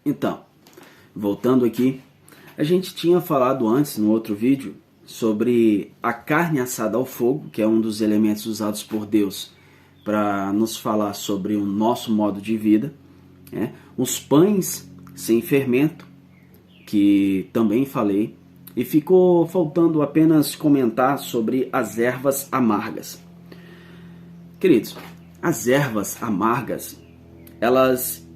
Então, voltando aqui, a gente tinha falado antes, no outro vídeo, sobre a carne assada ao fogo, que é um dos elementos usados por Deus para nos falar sobre o nosso modo de vida, né? Os pães sem fermento, que também falei, e ficou faltando apenas comentar sobre as ervas amargas. Queridos, as ervas amargas, elas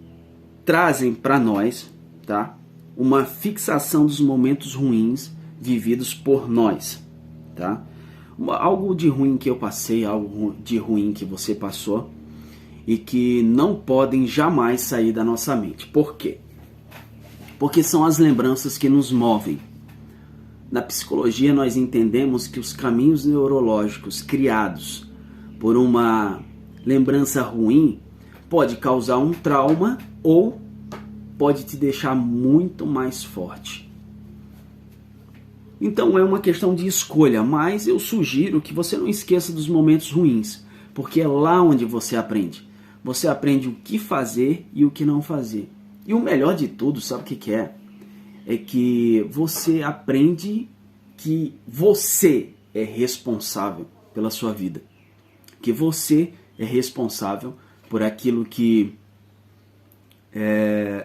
trazem para nós, tá, uma fixação dos momentos ruins vividos por nós, tá? Algo de ruim que eu passei, algo de ruim que você passou e que não podem jamais sair da nossa mente. Por quê? Porque são as lembranças que nos movem. Na psicologia nós entendemos que os caminhos neurológicos criados por uma lembrança ruim pode causar um trauma ou pode te deixar muito mais forte. Então é uma questão de escolha, mas eu sugiro que você não esqueça dos momentos ruins, porque é lá onde você aprende. Você aprende o que fazer e o que não fazer. E o melhor de tudo, sabe o que é? É que você aprende que você é responsável pela sua vida. Que você é responsável por aquilo que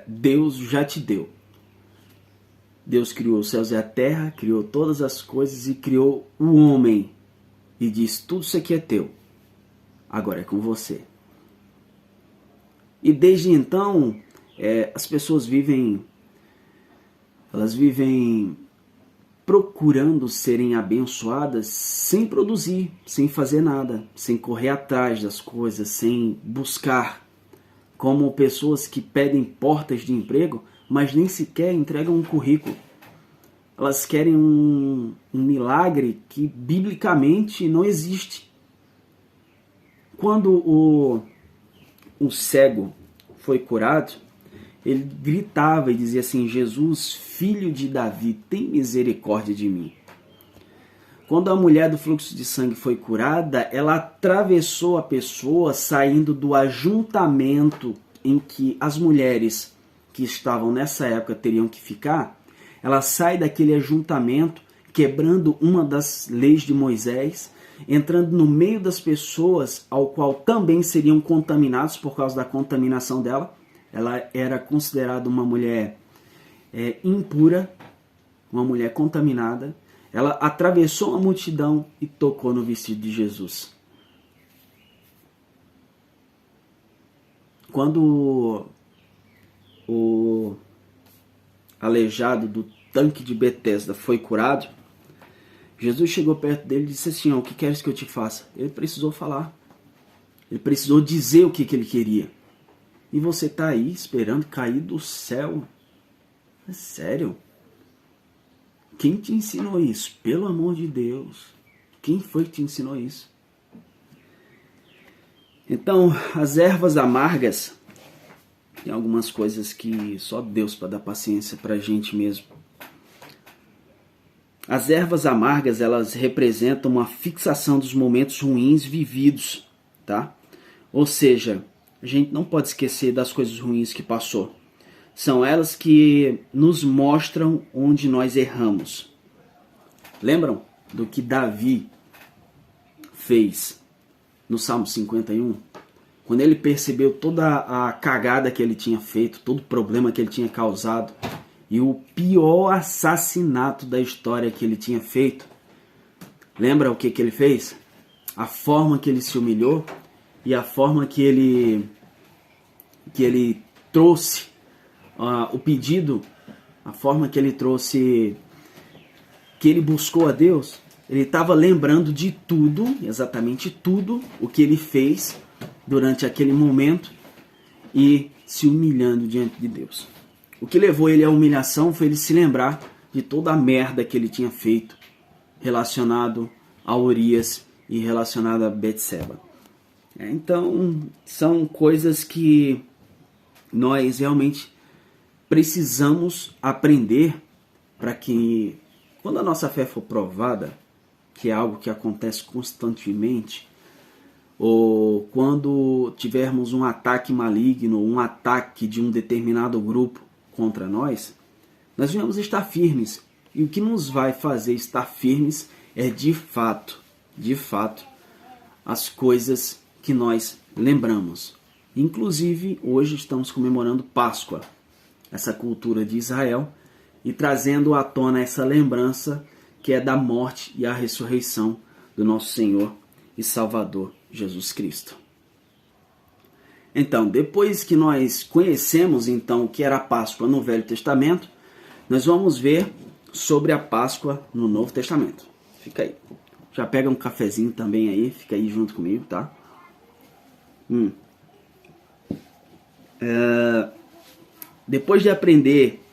Deus já te deu. Deus criou os céus e a terra, criou todas as coisas e criou o homem. E diz, tudo isso aqui é teu. Agora é com você. E desde então, as pessoas vivem procurando serem abençoadas sem produzir, sem fazer nada, sem correr atrás das coisas, sem buscar. Como pessoas que pedem portas de emprego, mas nem sequer entregam um currículo. Elas querem um milagre que biblicamente não existe. Quando o cego foi curado, ele gritava e dizia assim, Jesus, filho de Davi, tem misericórdia de mim. Quando a mulher do fluxo de sangue foi curada, ela atravessou a pessoa saindo do ajuntamento em que as mulheres que estavam nessa época teriam que ficar. Ela sai daquele ajuntamento, quebrando uma das leis de Moisés, entrando no meio das pessoas, ao qual também seriam contaminados por causa da contaminação dela. Ela era considerada uma mulher impura, uma mulher contaminada. Ela atravessou a multidão e tocou no vestido de Jesus. Quando o aleijado do tanque de Betesda foi curado, Jesus chegou perto dele e disse assim, o que queres que eu te faça? Ele precisou falar. Ele precisou dizer o que ele queria. E você está aí esperando cair do céu? É sério? Quem te ensinou isso? Pelo amor de Deus. Quem foi que te ensinou isso? Então, as ervas amargas, tem algumas coisas que só Deus para dar paciência para a gente mesmo. As ervas amargas, elas representam uma fixação dos momentos ruins vividos, tá? Ou seja, a gente não pode esquecer das coisas ruins que passou. São elas que nos mostram onde nós erramos. Lembram do que Davi fez no Salmo 51? Quando ele percebeu toda a cagada que ele tinha feito, todo o problema que ele tinha causado e o pior assassinato da história que ele tinha feito. Lembra o que ele fez? A forma que ele se humilhou e a forma que ele trouxe o pedido, a forma que ele trouxe, que ele buscou a Deus. Ele estava lembrando de tudo, exatamente tudo, o que ele fez durante aquele momento e se humilhando diante de Deus. O que levou ele à humilhação foi ele se lembrar de toda a merda que ele tinha feito relacionado a Urias e relacionado a Betseba. Então, são coisas que nós realmente precisamos aprender para que, quando a nossa fé for provada, que é algo que acontece constantemente, ou quando tivermos um ataque maligno, um ataque de um determinado grupo contra nós, nós devemos estar firmes. E o que nos vai fazer estar firmes é de fato, as coisas que nós lembramos. Inclusive, hoje estamos comemorando Páscoa, essa cultura de Israel, e trazendo à tona essa lembrança que é da morte e a ressurreição do nosso Senhor e Salvador Jesus Cristo. Então, depois que nós conhecemos então o que era a Páscoa no Velho Testamento, nós vamos ver sobre a Páscoa no Novo Testamento. Fica aí. Já pega um cafezinho também aí, fica aí junto comigo, tá? Depois de aprender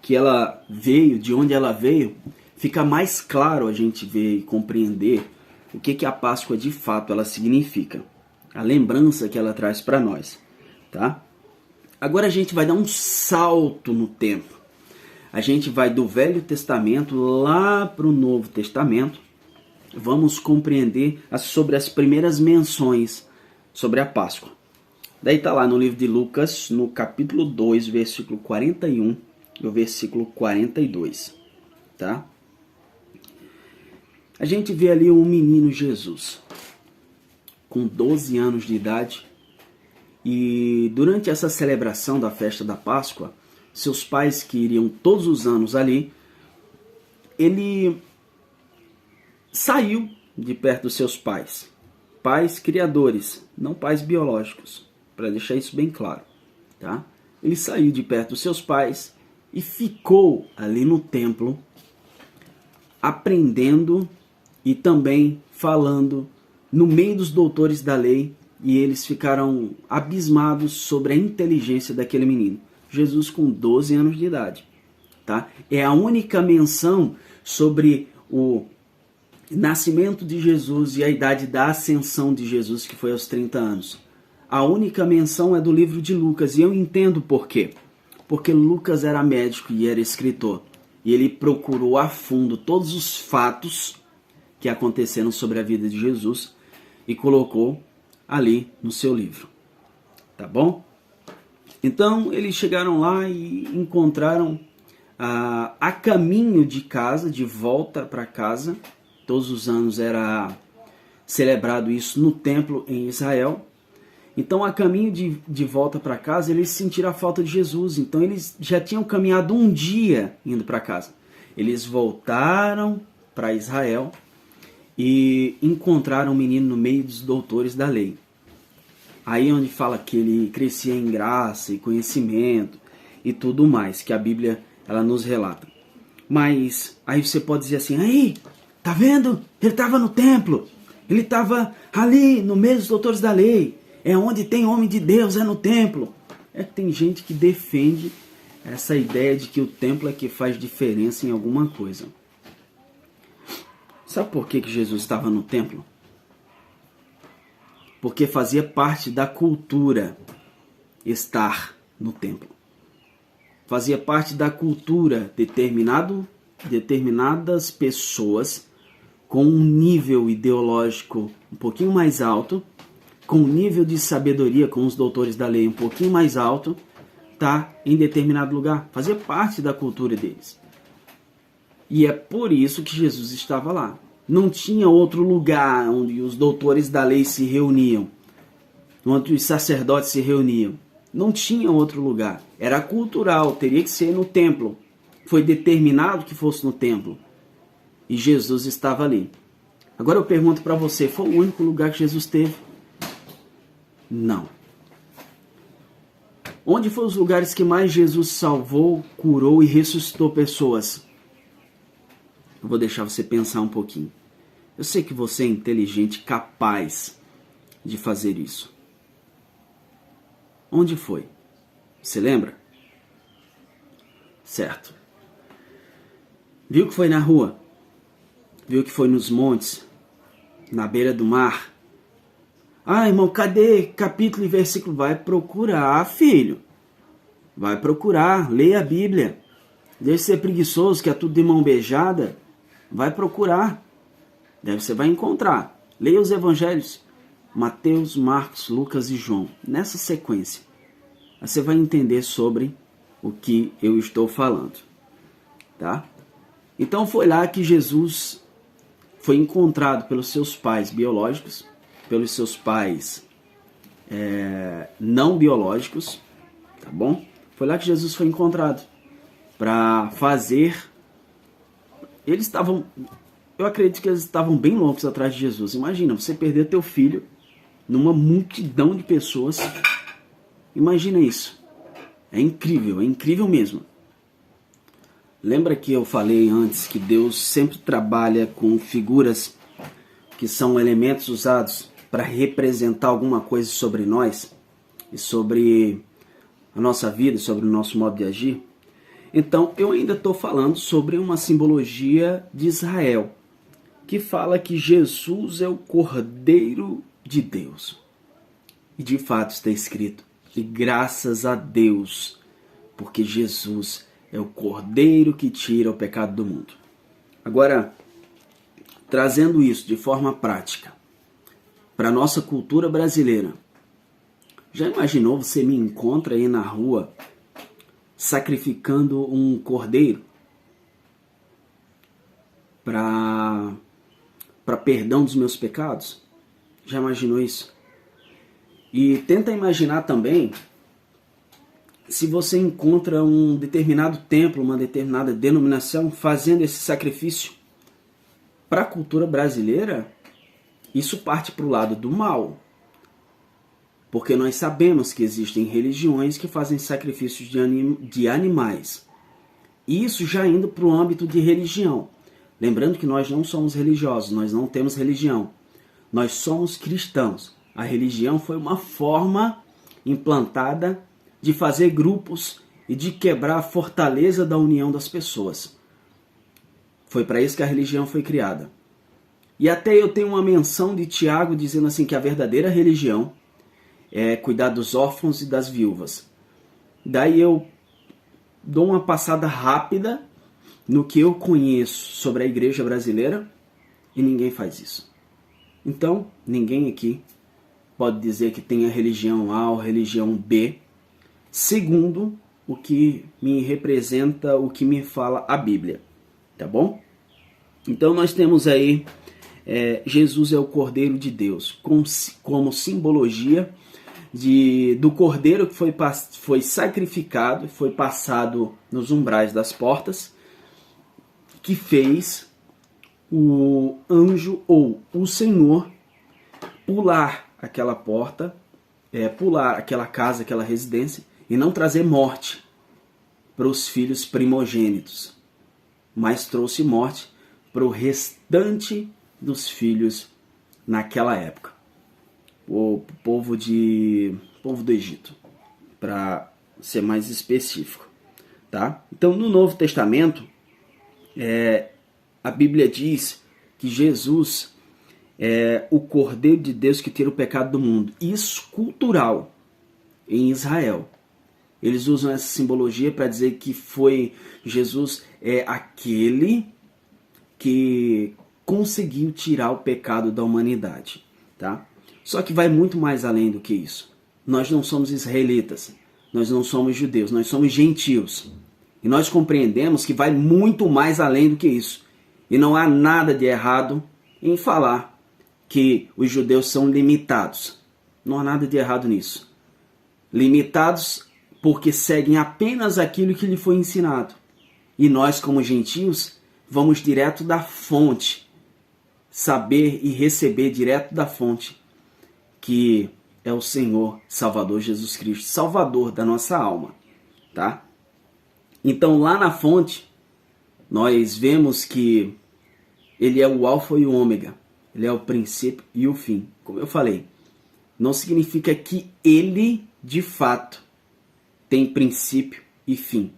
que ela veio, de onde ela veio, fica mais claro a gente ver e compreender o que a Páscoa de fato ela significa. A lembrança que ela traz para nós, tá? Agora a gente vai dar um salto no tempo. A gente vai do Velho Testamento lá para o Novo Testamento. Vamos compreender sobre as primeiras menções sobre a Páscoa. Daí está lá no livro de Lucas, no capítulo 2, versículo 41 e o versículo 42. Tá? A gente vê ali um menino Jesus, com 12 anos de idade. E durante essa celebração da festa da Páscoa, seus pais, que iriam todos os anos ali, ele saiu de perto dos seus pais. Pais criadores, não pais biológicos, para deixar isso bem claro. Tá? Ele saiu de perto dos seus pais e ficou ali no templo, aprendendo e também falando no meio dos doutores da lei, e eles ficaram abismados sobre a inteligência daquele menino. Jesus com 12 anos de idade. Tá? É a única menção sobre o nascimento de Jesus e a idade da ascensão de Jesus, que foi aos 30 anos. A única menção é do livro de Lucas, e eu entendo por quê. Porque Lucas era médico e era escritor. E ele procurou a fundo todos os fatos que aconteceram sobre a vida de Jesus e colocou ali no seu livro. Tá bom? Então, eles chegaram lá e encontraram a caminho de casa, de volta para casa. Todos os anos era celebrado isso no templo em Israel. Então, a caminho de volta para casa, eles sentiram a falta de Jesus. Então, eles já tinham caminhado um dia indo para casa. Eles voltaram para Israel e encontraram o menino no meio dos doutores da lei. Aí onde fala que ele crescia em graça e conhecimento e tudo mais, que a Bíblia ela nos relata. Mas aí você pode dizer assim, aí, tá vendo? Ele estava no templo, ele estava ali no meio dos doutores da lei, é onde tem homem de Deus, é no templo. É que tem gente que defende essa ideia de que o templo é que faz diferença em alguma coisa. Sabe por que Jesus estava no templo? Porque fazia parte da cultura estar no templo. Fazia parte da cultura determinadas pessoas com um nível ideológico um pouquinho mais alto, com um nível de sabedoria, com os doutores da lei um pouquinho mais alto, tá em determinado lugar. Fazia parte da cultura deles. E é por isso que Jesus estava lá. Não tinha outro lugar onde os doutores da lei se reuniam, onde os sacerdotes se reuniam. Não tinha outro lugar. Era cultural, teria que ser no templo. Foi determinado que fosse no templo. E Jesus estava ali. Agora eu pergunto para você, foi o único lugar que Jesus esteve? Não. Onde foram os lugares que mais Jesus salvou, curou e ressuscitou pessoas? Eu vou deixar você pensar um pouquinho. Eu sei que você é inteligente, capaz de fazer isso. Onde foi? Você lembra? Certo. Viu que foi na rua? Viu que foi nos montes? Na beira do mar? Ah, irmão, cadê capítulo e versículo? Vai procurar, filho. Vai procurar, leia a Bíblia. Deixe de ser preguiçoso, que é tudo de mão beijada. Vai procurar. Você vai encontrar. Leia os evangelhos. Mateus, Marcos, Lucas e João. Nessa sequência, você vai entender sobre o que eu estou falando, tá? Então foi lá que Jesus foi encontrado pelos seus pais biológicos, pelos seus pais não biológicos, tá bom? Foi lá que Jesus foi encontrado para fazer. Eles estavam, eu acredito que eles estavam bem loucos atrás de Jesus. Imagina, você perder teu filho numa multidão de pessoas. Imagina isso. É incrível mesmo. Lembra que eu falei antes que Deus sempre trabalha com figuras que são elementos usados para representar alguma coisa sobre nós e sobre a nossa vida, sobre o nosso modo de agir? Então, eu ainda estou falando sobre uma simbologia de Israel, que fala que Jesus é o Cordeiro de Deus. E de fato está escrito, e graças a Deus, porque Jesus é o Cordeiro que tira o pecado do mundo. Agora, trazendo isso de forma prática para a nossa cultura brasileira, já imaginou, você me encontra aí na rua sacrificando um cordeiro para perdão dos meus pecados? Já imaginou isso? E tenta imaginar também se você encontra um determinado templo, uma determinada denominação fazendo esse sacrifício. Para a cultura brasileira, isso parte para o lado do mal. Porque nós sabemos que existem religiões que fazem sacrifícios de animais. E isso já indo para o âmbito de religião. Lembrando que nós não somos religiosos, nós não temos religião. Nós somos cristãos. A religião foi uma forma implantada de fazer grupos e de quebrar a fortaleza da união das pessoas. Foi para isso que a religião foi criada. E até eu tenho uma menção de Tiago dizendo assim que a verdadeira religião é cuidar dos órfãos e das viúvas. Daí eu dou uma passada rápida no que eu conheço sobre a igreja brasileira e ninguém faz isso. Então, ninguém aqui pode dizer que tem a religião A ou religião B, segundo o que me representa, o que me fala a Bíblia. Tá bom? Então nós temos aí Jesus é o Cordeiro de Deus, como simbologia do Cordeiro que foi sacrificado, foi passado nos umbrais das portas, que fez o anjo ou o Senhor pular aquela porta, pular aquela casa, aquela residência, e não trazer morte para os filhos primogênitos, mas trouxe morte para o restante dos filhos naquela época. O povo do Egito, para ser mais específico. Tá? Então, no Novo Testamento, a Bíblia diz que Jesus é o Cordeiro de Deus que tira o pecado do mundo. Isso cultural em Israel. Eles usam essa simbologia para dizer que Jesus é aquele que conseguiu tirar o pecado da humanidade. Tá? Só que vai muito mais além do que isso. Nós não somos israelitas, nós não somos judeus, nós somos gentios. E nós compreendemos que vai muito mais além do que isso. E não há nada de errado em falar que os judeus são limitados. Não há nada de errado nisso. Limitados porque seguem apenas aquilo que lhe foi ensinado. E nós, como gentios, vamos direto da fonte. Saber e receber direto da fonte, que é o Senhor Salvador Jesus Cristo, Salvador da nossa alma. Tá? Então, lá na fonte, nós vemos que Ele é o alfa e o ômega. Ele é o princípio e o fim. Como eu falei, não significa que Ele, de fato, tem princípio e fim.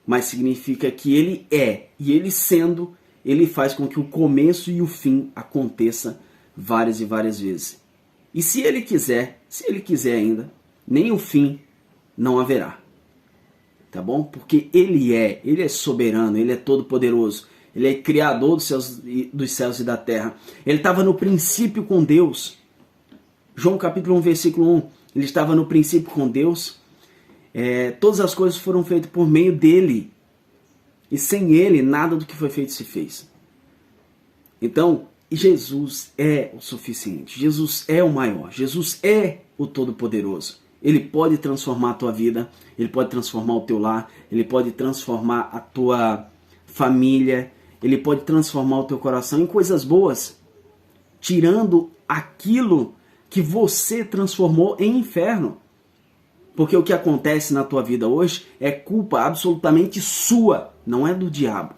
Mas significa que Ele é. E Ele sendo, Ele faz com que o começo e o fim aconteça várias e várias vezes. E se Ele quiser ainda, nem o fim não haverá. Tá bom? Porque Ele é soberano, Ele é todo poderoso. Ele é criador dos céus e da terra. Ele estava no princípio com Deus. João capítulo 1, versículo 1. Ele estava no princípio com Deus. Todas as coisas foram feitas por meio dele. E sem ele, nada do que foi feito se fez. Então, Jesus é o suficiente. Jesus é o maior. Jesus é o Todo-Poderoso. Ele pode transformar a tua vida. Ele pode transformar o teu lar. Ele pode transformar a tua família. Ele pode transformar o teu coração em coisas boas. Tirando aquilo que você transformou em inferno. Porque o que acontece na tua vida hoje é culpa absolutamente sua, não é do diabo.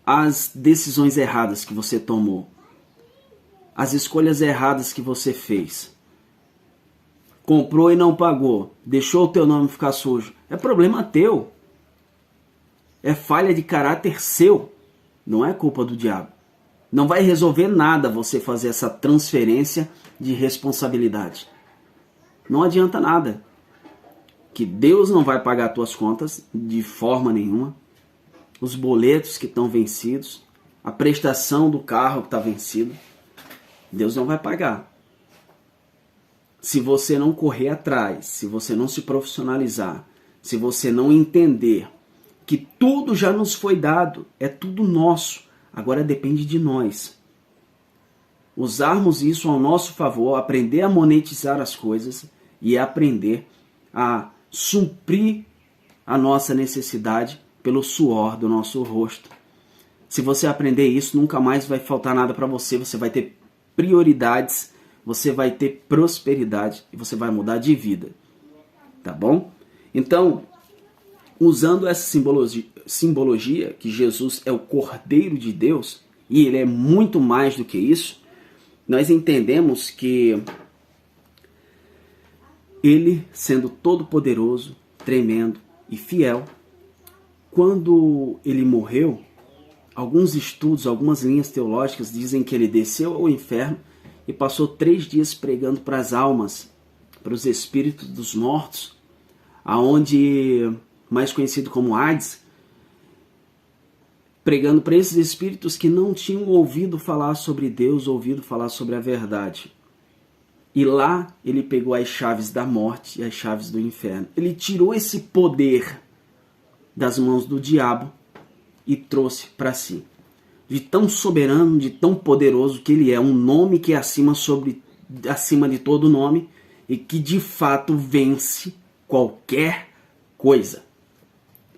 As decisões erradas que você tomou, as escolhas erradas que você fez, comprou e não pagou, deixou o teu nome ficar sujo, é problema teu. É falha de caráter seu, não é culpa do diabo. Não vai resolver nada você fazer essa transferência de responsabilidade. Não adianta nada. Que Deus não vai pagar as tuas contas de forma nenhuma. Os boletos que estão vencidos, a prestação do carro que está vencido, Deus não vai pagar. Se você não correr atrás, se você não se profissionalizar, se você não entender que tudo já nos foi dado, é tudo nosso. Agora depende de nós. Usarmos isso ao nosso favor, aprender a monetizar as coisas e aprender a suprir a nossa necessidade pelo suor do nosso rosto. Se você aprender isso, nunca mais vai faltar nada para você. Você vai ter prioridades, você vai ter prosperidade e você vai mudar de vida. Tá bom? Então, usando essa simbologia que Jesus é o Cordeiro de Deus, e ele é muito mais do que isso, nós entendemos que ele, sendo todo-poderoso, tremendo e fiel, quando ele morreu, alguns estudos, algumas linhas teológicas dizem que ele desceu ao inferno e passou 3 dias pregando para as almas, para os espíritos dos mortos, aonde, mais conhecido como Hades, pregando para esses espíritos que não tinham ouvido falar sobre Deus, ouvido falar sobre a verdade. E lá ele pegou as chaves da morte e as chaves do inferno. Ele tirou esse poder das mãos do diabo e trouxe para si. De tão soberano, de tão poderoso que ele é, um nome que é acima de todo nome e que de fato vence qualquer coisa.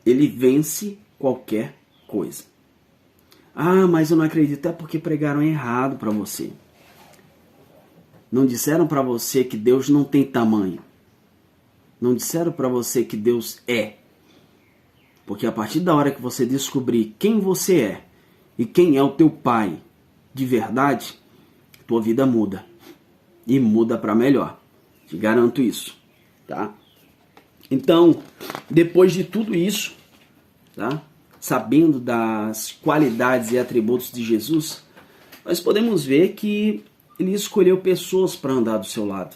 Ele vence qualquer coisa. Ah, mas eu não acredito, é porque pregaram errado para você. Não disseram para você que Deus não tem tamanho. Não disseram para você que Deus é. Porque a partir da hora que você descobrir quem você é e quem é o teu pai de verdade, tua vida muda. E muda para melhor. Te garanto isso, tá? Então, depois de tudo isso, tá? Sabendo das qualidades e atributos de Jesus, nós podemos ver que ele escolheu pessoas para andar do seu lado.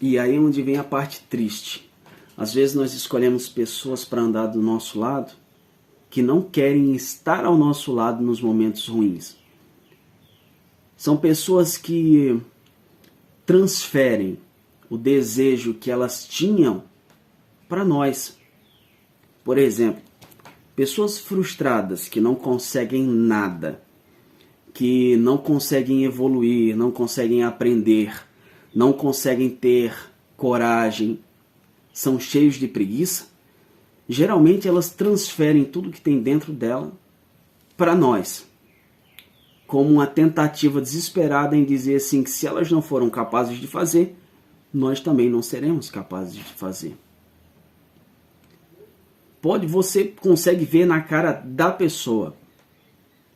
E aí é onde vem a parte triste. Às vezes nós escolhemos pessoas para andar do nosso lado que não querem estar ao nosso lado nos momentos ruins. São pessoas que transferem o desejo que elas tinham para nós. Por exemplo, pessoas frustradas que não conseguem nada, que não conseguem evoluir, não conseguem aprender, não conseguem ter coragem, são cheios de preguiça, geralmente elas transferem tudo que tem dentro dela para nós, como uma tentativa desesperada em dizer assim que se elas não foram capazes de fazer, nós também não seremos capazes de fazer. Você consegue ver na cara da pessoa,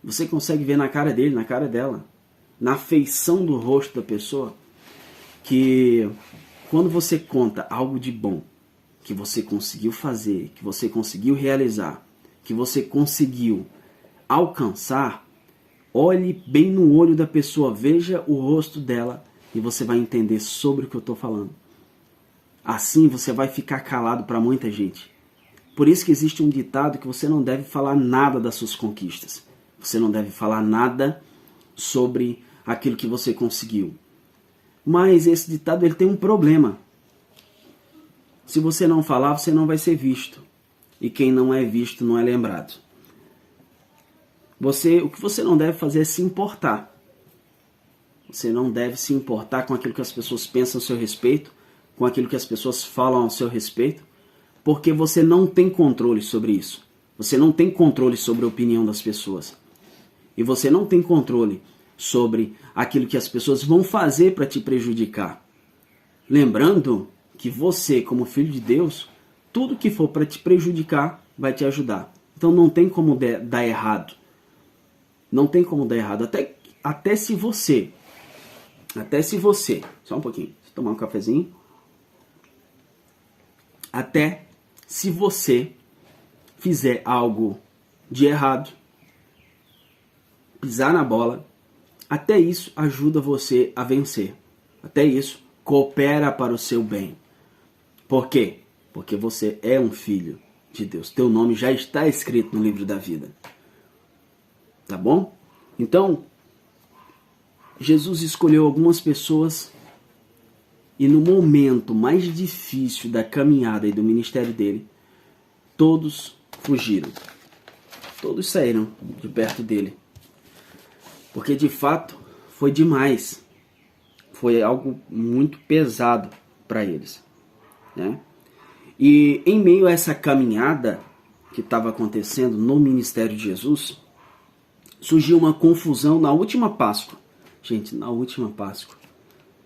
você consegue ver na cara dele, na cara dela, na feição do rosto da pessoa, que quando você conta algo de bom, que você conseguiu fazer, que você conseguiu realizar, que você conseguiu alcançar, olhe bem no olho da pessoa, veja o rosto dela e você vai entender sobre o que eu estou falando. Assim você vai ficar calado para muita gente. Por isso que existe um ditado que você não deve falar nada das suas conquistas. Você não deve falar nada sobre aquilo que você conseguiu. Mas esse ditado ele tem um problema. Se você não falar, você não vai ser visto. E quem não é visto não é lembrado. O que você não deve fazer é se importar. Você não deve se importar com aquilo que as pessoas pensam a seu respeito, com aquilo que as pessoas falam ao seu respeito, porque você não tem controle sobre isso. Você não tem controle sobre a opinião das pessoas. E você não tem controle sobre aquilo que as pessoas vão fazer para te prejudicar. Lembrando que você, como filho de Deus, tudo que for para te prejudicar vai te ajudar. Então não tem como dar errado. Não tem como dar errado. Até se você... Só um pouquinho. Deixa eu tomar um cafezinho. Até se você fizer algo de errado, pisar na bola, até isso ajuda você a vencer. Até isso coopera para o seu bem. Por quê? Porque você é um filho de Deus. Teu nome já está escrito no livro da vida. Tá bom? Então, Jesus escolheu algumas pessoas e no momento mais difícil da caminhada e do ministério dele, todos fugiram. Todos saíram de perto dele. Porque de fato foi demais. Foi algo muito pesado para eles, né? E em meio a essa caminhada que estava acontecendo no ministério de Jesus, surgiu uma confusão na última Páscoa. Gente, na última Páscoa.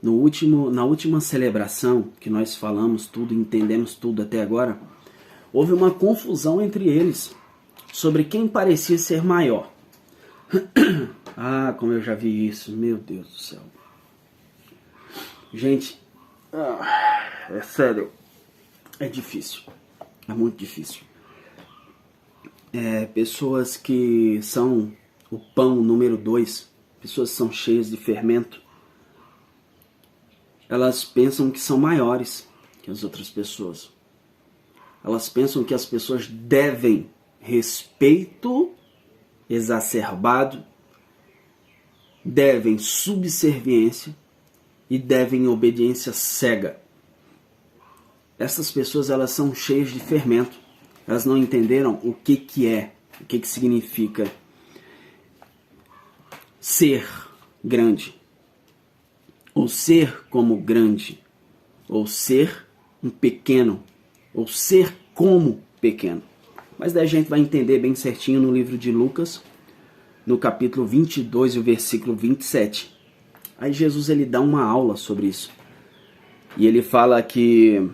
Na última celebração que nós falamos tudo, entendemos tudo até agora, houve uma confusão entre eles sobre quem parecia ser maior. Ah, como eu já vi isso, meu Deus do céu. Gente, é sério, é difícil, é muito difícil. Pessoas que são o pão número 2, pessoas que são cheias de fermento, elas pensam que são maiores que as outras pessoas. Elas pensam que as pessoas devem respeito exacerbado, devem subserviência e devem obediência cega. Essas pessoas, elas são cheias de fermento. Elas não entenderam o que significa ser grande, ou ser como grande, ou ser um pequeno, ou ser como pequeno. Mas daí a gente vai entender bem certinho no livro de Lucas, no capítulo 22 e o versículo 27. Aí Jesus ele dá uma aula sobre isso. E ele fala que...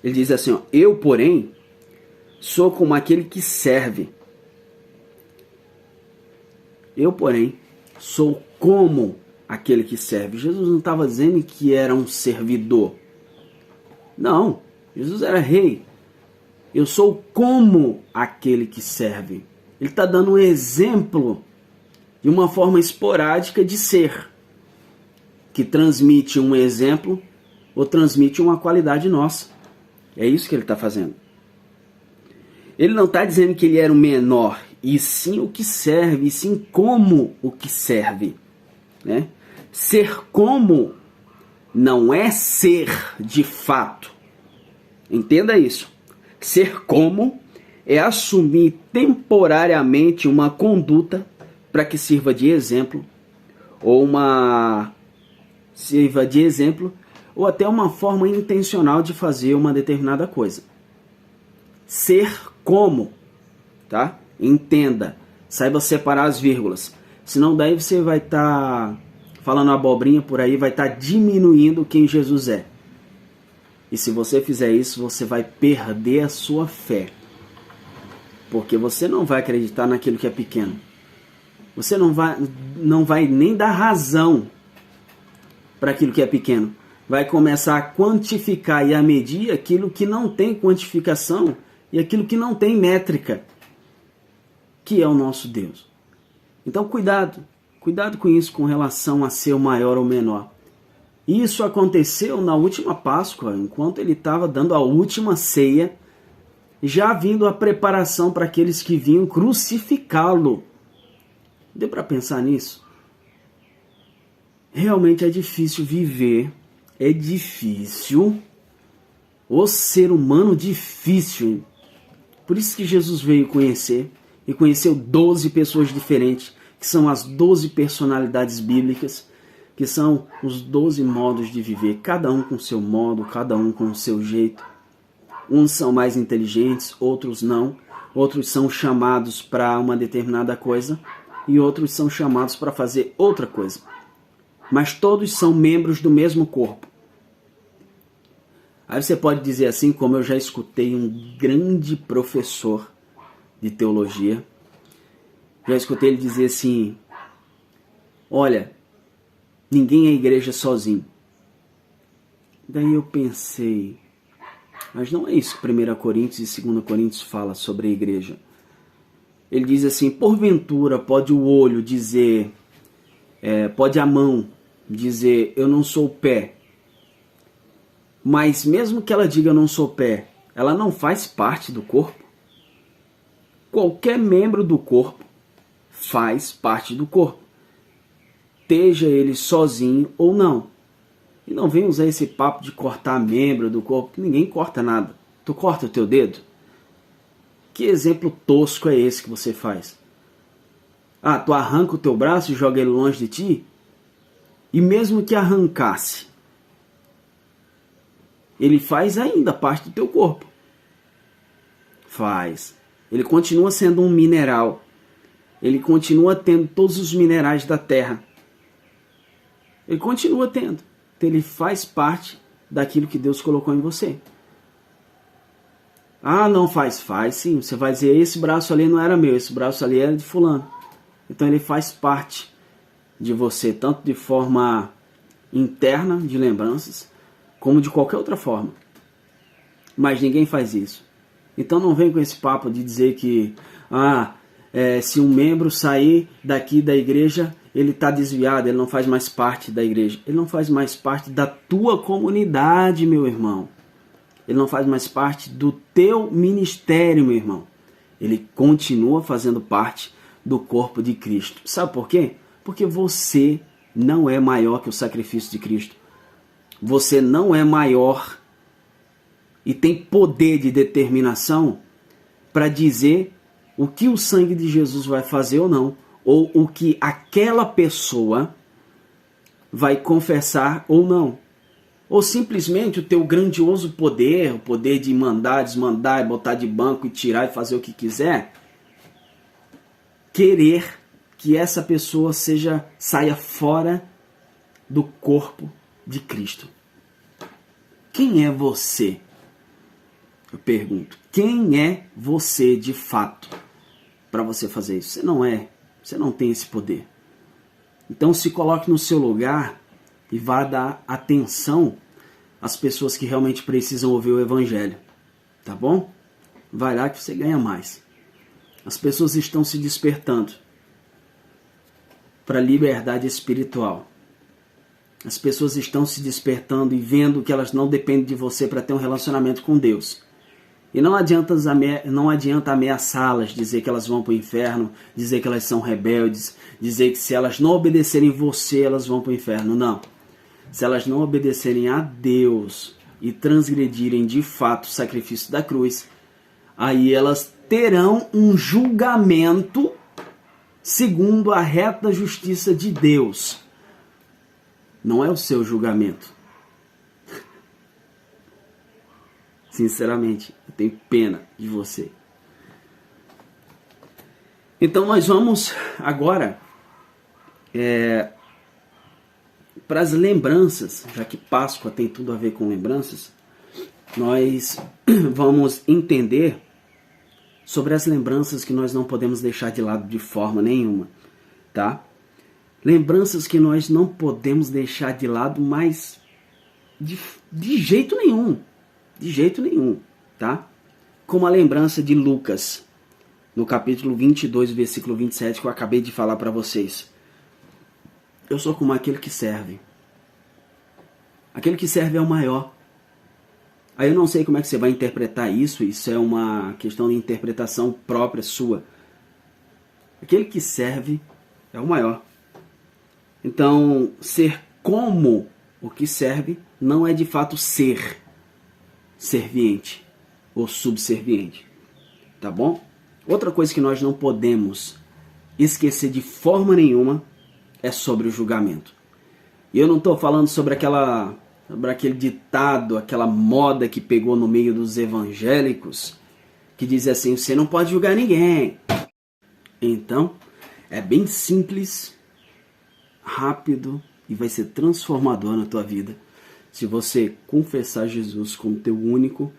Ele diz assim, ó, eu, porém, sou como aquele que serve. Eu, porém, sou como aquele que serve. Jesus não estava dizendo que era um servidor. Não, Jesus era rei. Eu sou como aquele que serve. Ele está dando um exemplo de uma forma esporádica de ser, que transmite um exemplo ou transmite uma qualidade nossa. É isso que ele está fazendo. Ele não está dizendo que ele era o menor, e sim o que serve, e sim como o que serve, né? Ser como não é ser de fato. Entenda isso. Ser como é assumir temporariamente uma conduta para que sirva de exemplo, ou até uma forma intencional de fazer uma determinada coisa. Ser como, tá? Entenda, saiba separar as vírgulas. Senão daí você vai estar falando abobrinha por aí, vai estar diminuindo quem Jesus é. E se você fizer isso, você vai perder a sua fé. Porque você não vai acreditar naquilo que é pequeno. Você não vai nem dar razão para aquilo que é pequeno. Vai começar a quantificar e a medir aquilo que não tem quantificação e aquilo que não tem métrica, que é o nosso Deus. Então cuidado com isso com relação a ser o maior ou menor. Isso aconteceu na última Páscoa, enquanto ele estava dando a última ceia, já vindo a preparação para aqueles que vinham crucificá-lo. Deu para pensar nisso? realmente é difícil viver, é difícil, o ser humano difícil. Por isso que Jesus veio conhecer, e conheceu 12 pessoas diferentes, que são as 12 personalidades bíblicas, que são os 12 modos de viver, cada um com o seu modo, cada um com o seu jeito. Uns são mais inteligentes, outros não. Outros são chamados para uma determinada coisa e outros são chamados para fazer outra coisa. Mas todos são membros do mesmo corpo. Aí você pode dizer assim, como eu já escutei um grande professor de teologia, já escutei ele dizer assim: olha, ninguém é igreja sozinho. Daí eu pensei, mas não é isso que 1 Coríntios e 2 Coríntios fala sobre a igreja. Ele diz assim: porventura pode o olho dizer, pode a mão dizer, eu não sou o pé. Mas mesmo que ela diga eu não sou pé, ela não faz parte do corpo? Qualquer membro do corpo faz parte do corpo, esteja ele sozinho ou não. E não vem usar esse papo de cortar membro do corpo, que ninguém corta nada. Tu corta o teu dedo? Que exemplo tosco é esse que você faz? Ah, tu arranca o teu braço e joga ele longe de ti? E mesmo que arrancasse, ele faz ainda parte do teu corpo. Faz. Ele continua sendo um mineral. Ele continua tendo todos os minerais da terra. Ele continua tendo. Então ele faz parte daquilo que Deus colocou em você. Ah, não faz? Faz sim. Você vai dizer, esse braço ali não era meu, esse braço ali era de fulano. Então ele faz parte de você, tanto de forma interna, de lembranças, como de qualquer outra forma. Mas ninguém faz isso. Então não vem com esse papo de dizer que se um membro sair daqui da igreja, ele está desviado, ele não faz mais parte da igreja. Ele não faz mais parte da tua comunidade, meu irmão. Ele não faz mais parte do teu ministério, meu irmão. Ele continua fazendo parte do corpo de Cristo. Sabe por quê? Porque você não é maior que o sacrifício de Cristo. Você não é maior e tem poder de determinação para dizer o que o sangue de Jesus vai fazer ou não, ou o que aquela pessoa vai confessar ou não. Ou simplesmente o teu grandioso poder, o poder de mandar, desmandar, botar de banco e tirar e fazer o que quiser, querer que essa pessoa saia fora do corpo de Cristo. Quem é você? Eu pergunto, quem é você de fato para você fazer isso? Você não é, você não tem esse poder. Então se coloque no seu lugar e vá dar atenção às pessoas que realmente precisam ouvir o evangelho, tá bom? Vai lá que você ganha mais. As pessoas estão se despertando para a liberdade espiritual. As pessoas estão se despertando e vendo que elas não dependem de você para ter um relacionamento com Deus. E não adianta ameaçá-las, dizer que elas vão para o inferno, dizer que elas são rebeldes, dizer que se elas não obedecerem você, elas vão para o inferno. Não. Se elas não obedecerem a Deus e transgredirem de fato o sacrifício da cruz, aí elas terão um julgamento segundo a reta justiça de Deus. Não é o seu julgamento. Sinceramente, eu tenho pena de você. Então nós vamos agora para as lembranças, já que Páscoa tem tudo a ver com lembranças, nós vamos entender sobre as lembranças que nós não podemos deixar de lado de forma nenhuma, tá? Lembranças que nós não podemos deixar de lado, mas de jeito nenhum. De jeito nenhum, tá? Como a lembrança de Lucas, no capítulo 22, versículo 27, que eu acabei de falar para vocês. Eu sou como aquele que serve. Aquele que serve é o maior. Aí eu não sei como é que você vai interpretar isso é uma questão de interpretação própria sua. Aquele que serve é o maior. Então, ser como o que serve não é de fato ser serviente ou subserviente, tá bom? Outra coisa que nós não podemos esquecer de forma nenhuma é sobre o julgamento. E eu não estou falando sobre aquele ditado, aquela moda que pegou no meio dos evangélicos, que diz assim: você não pode julgar ninguém. Então, é bem simples, rápido e vai ser transformador na tua vida se você confessar Jesus como teu único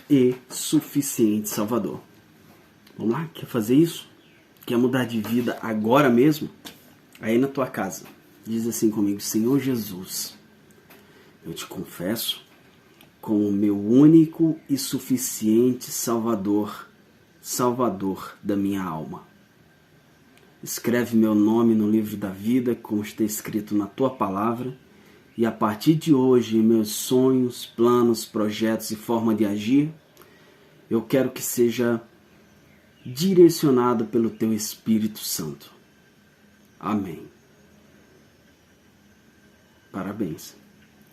e suficiente Salvador. Vamos lá? Quer fazer isso? Quer mudar de vida agora mesmo? Aí na tua casa, diz assim comigo: Senhor Jesus, eu te confesso como o meu único e suficiente Salvador, Salvador da minha alma. Escreve meu nome no livro da vida, como está escrito na tua palavra, e a partir de hoje, em meus sonhos, planos, projetos e forma de agir, eu quero que seja direcionado pelo teu Espírito Santo. Amém. Parabéns.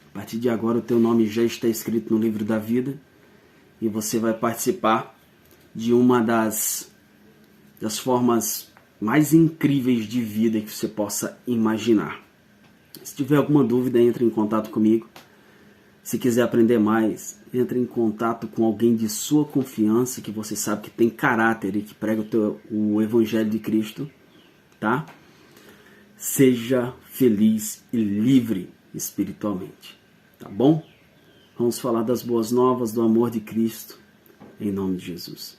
A partir de agora o teu nome já está escrito no livro da vida e você vai participar de uma das formas mais incríveis de vida que você possa imaginar. Se tiver alguma dúvida, entre em contato comigo. Se quiser aprender mais, entre em contato com alguém de sua confiança, que você sabe que tem caráter e que prega o Evangelho de Cristo, tá? Seja feliz e livre espiritualmente, tá bom? Vamos falar das boas novas, do amor de Cristo, em nome de Jesus.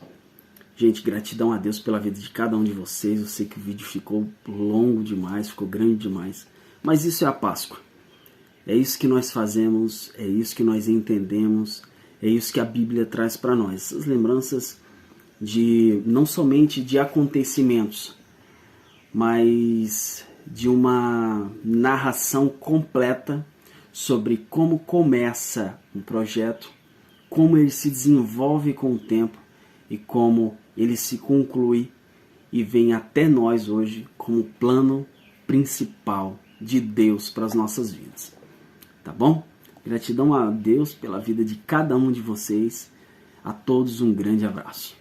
Gente, gratidão a Deus pela vida de cada um de vocês. Eu sei que o vídeo ficou longo demais, ficou grande demais, mas isso é a Páscoa. É isso que nós fazemos, é isso que nós entendemos, é isso que a Bíblia traz para nós. Essas lembranças não somente de acontecimentos, mas de uma narração completa sobre como começa um projeto, como ele se desenvolve com o tempo e como ele se conclui e vem até nós hoje como plano principal de Deus para as nossas vidas. Tá bom? Gratidão a Deus pela vida de cada um de vocês. A todos um grande abraço.